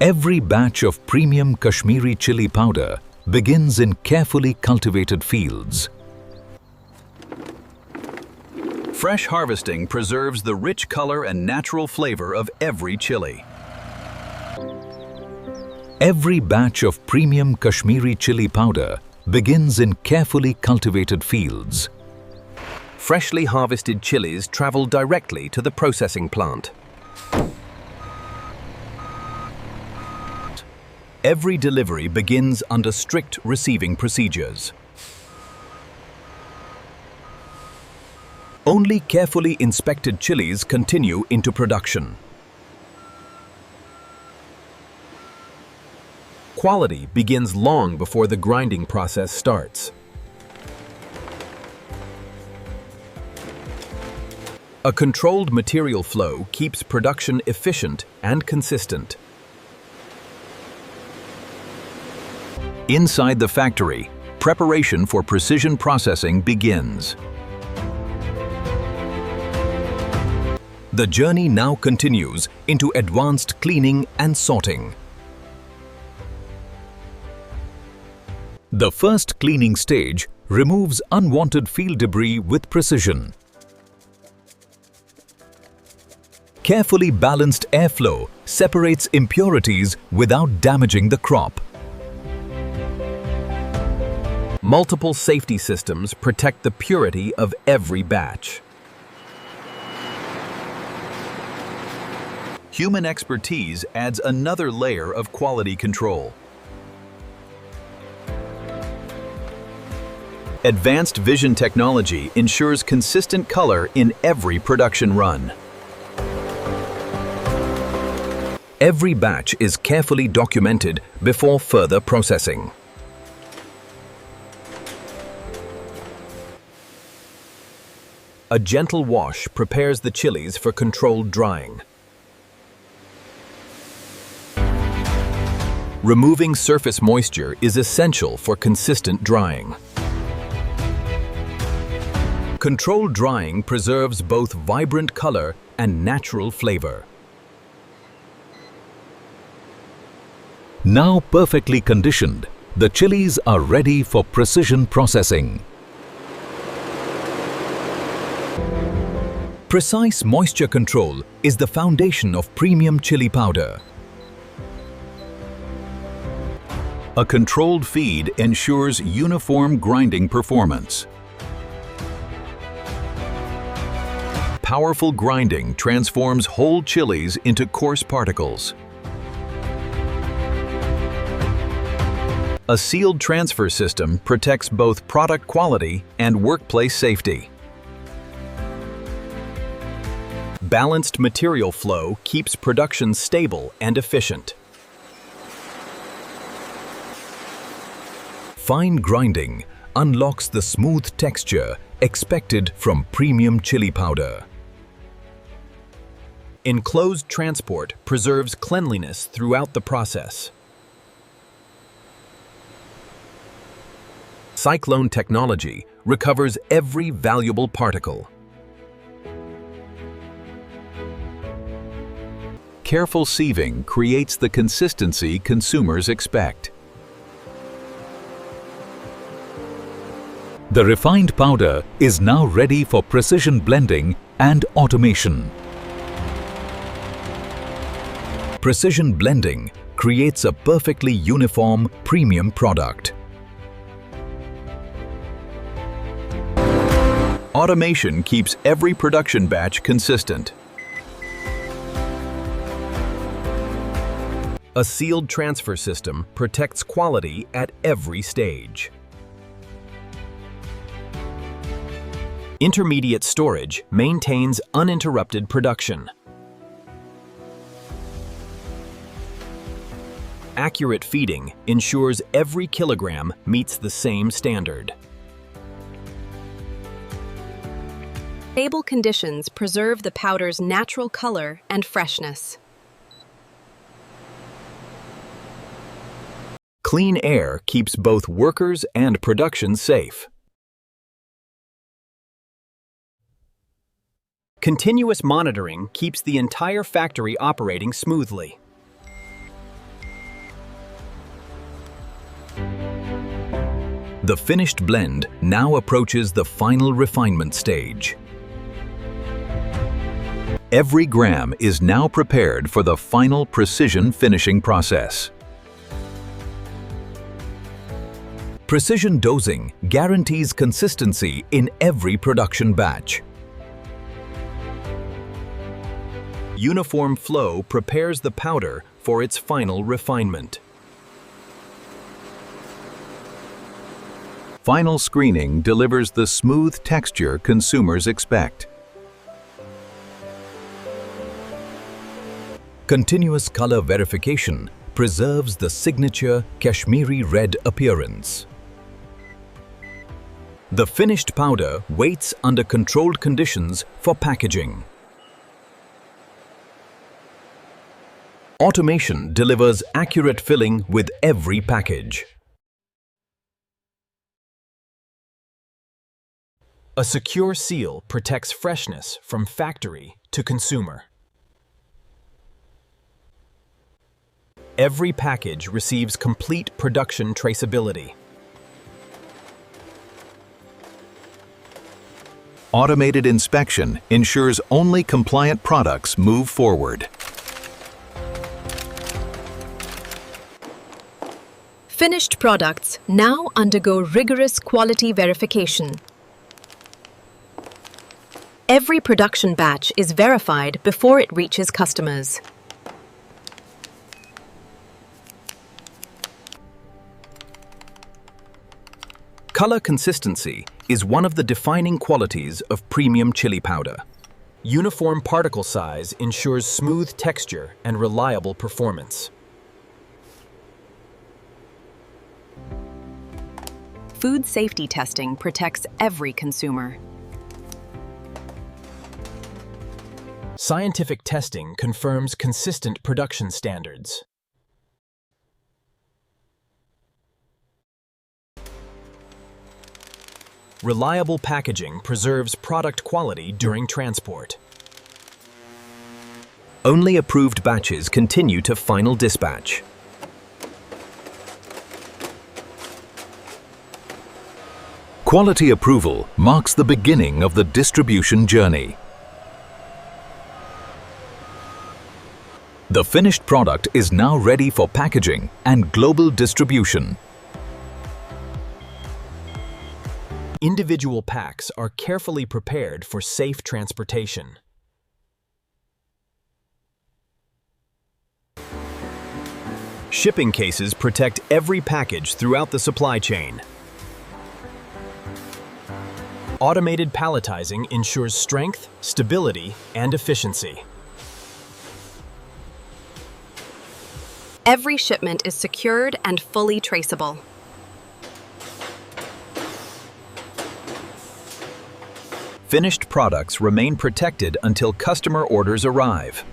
Every batch of premium Kashmiri chili powder begins in carefully cultivated fields. Fresh harvesting preserves the rich color and natural flavor of every chili. Every batch of premium Kashmiri chili powder begins in carefully cultivated fields. Freshly harvested chilies travel directly to the processing plant. Every delivery begins under strict receiving procedures. Only carefully inspected chilies continue into production. Quality begins long before the grinding process starts. A controlled material flow keeps production efficient and consistent. Inside the factory, preparation for precision processing begins. The journey now continues into advanced cleaning and sorting. The first cleaning stage removes unwanted field debris with precision. Carefully balanced airflow separates impurities without damaging the crop. Multiple safety systems protect the purity of every batch. Human expertise adds another layer of quality control. Advanced vision technology ensures consistent color in every production run. Every batch is carefully documented before further processing. A gentle wash prepares the chilies for controlled drying. Removing surface moisture is essential for consistent drying. Controlled drying preserves both vibrant color and natural flavor. Now perfectly conditioned, the chilies are ready for precision processing. Precise moisture control is the foundation of premium chili powder. A controlled feed ensures uniform grinding performance. Powerful grinding transforms whole chilies into coarse particles. A sealed transfer system protects both product quality and workplace safety. Balanced material flow keeps production stable and efficient. Fine grinding unlocks the smooth texture expected from premium chili powder. Enclosed transport preserves cleanliness throughout the process. Cyclone technology recovers every valuable particle. Careful sieving creates the consistency consumers expect. The refined powder is now ready for precision blending and automation. Precision blending creates a perfectly uniform premium product. Automation keeps every production batch consistent. A sealed transfer system protects quality at every stage. Intermediate storage maintains uninterrupted production. Accurate feeding ensures every kilogram meets the same standard. Stable conditions preserve the powder's natural color and freshness. Clean air keeps both workers and production safe. Continuous monitoring keeps the entire factory operating smoothly. The finished blend now approaches the final refinement stage. Every gram is now prepared for the final precision finishing process. Precision dosing guarantees consistency in every production batch. Uniform flow prepares the powder for its final refinement. Final screening delivers the smooth texture consumers expect. Continuous color verification preserves the signature Kashmiri red appearance. The finished powder waits under controlled conditions for packaging. Automation delivers accurate filling with every package. A secure seal protects freshness from factory to consumer. Every package receives complete production traceability. Automated inspection ensures only compliant products move forward. Finished products now undergo rigorous quality verification. Every production batch is verified before it reaches customers. Color consistency is one of the defining qualities of premium chili powder. Uniform particle size ensures smooth texture and reliable performance. Food safety testing protects every consumer. Scientific testing confirms consistent production standards. Reliable packaging preserves product quality during transport. Only approved batches continue to final dispatch. Quality approval marks the beginning of the distribution journey. The finished product is now ready for packaging and global distribution. Individual packs are carefully prepared for safe transportation. Shipping cases protect every package throughout the supply chain. Automated palletizing ensures strength, stability, and efficiency. Every shipment is secured and fully traceable. Finished products remain protected until customer orders arrive.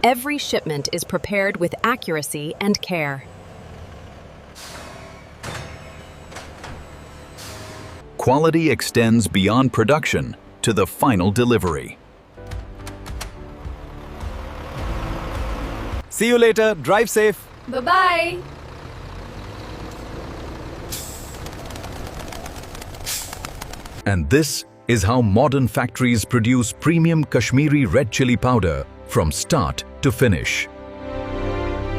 Every shipment is prepared with accuracy and care. Quality extends beyond production to the final delivery. See you later. Drive safe. Bye-bye. And this is how modern factories produce premium Kashmiri red chili powder from start to finish.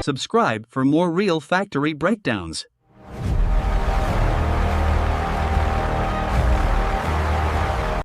Subscribe for more real factory breakdowns.